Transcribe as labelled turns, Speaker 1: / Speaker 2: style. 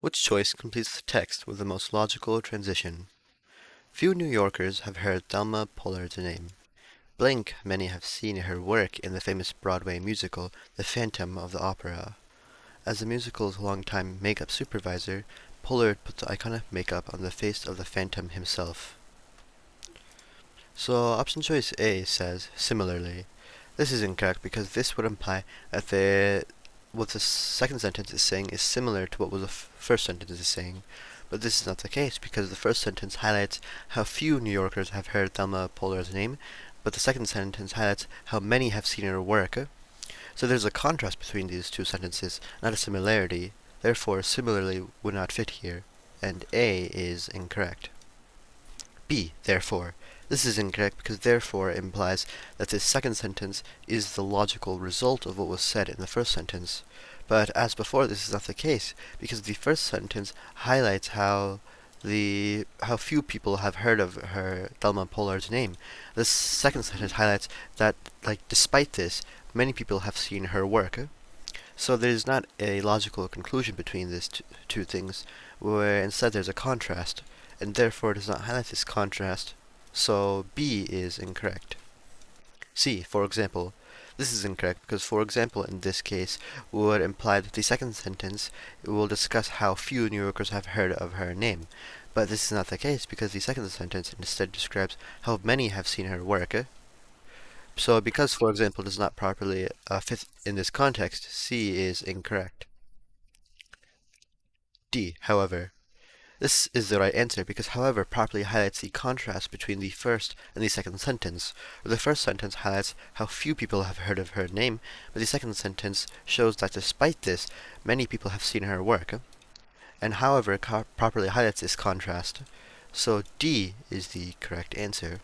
Speaker 1: Which choice completes the text with the most logical transition? Few New Yorkers have heard Thelma Pollard's name. Blank, many have seen her work in the famous Broadway musical The Phantom of the Opera. As the musical's longtime makeup supervisor, Pollard put the iconic makeup on the face of the Phantom himself. So option choice A says, similarly. This is incorrect because this would imply that what the second sentence is saying is similar to what the first sentence is saying. But this is not the case because the first sentence highlights how few New Yorkers have heard Thelma Pollard's name, but the second sentence highlights how many have seen her work. So there's a contrast between these two sentences, not a similarity. Therefore, similarly would not fit here, and A is incorrect. B, therefore. This is incorrect because therefore implies that this second sentence is the logical result of what was said in the first sentence. But as before, this is not the case because the first sentence highlights how few people have heard of her Thelma Pollard's name. The second sentence highlights that, despite this, many people have seen her work. So there's not a logical conclusion between these two things, where instead there's a contrast, and therefore it does not highlight this contrast. So B is incorrect. C, for example. This is incorrect because, for example, in this case, would imply that the second sentence will discuss how few New Yorkers have heard of her name. But this is not the case because the second sentence instead describes how many have seen her work. So because, for example, does not properly fit in this context, C is incorrect. D, however. This is the right answer because however properly highlights the contrast between the first and the second sentence, where the first sentence highlights how few people have heard of her name, but the second sentence shows that despite this, many people have seen her work, and however properly highlights this contrast. So D is the correct answer.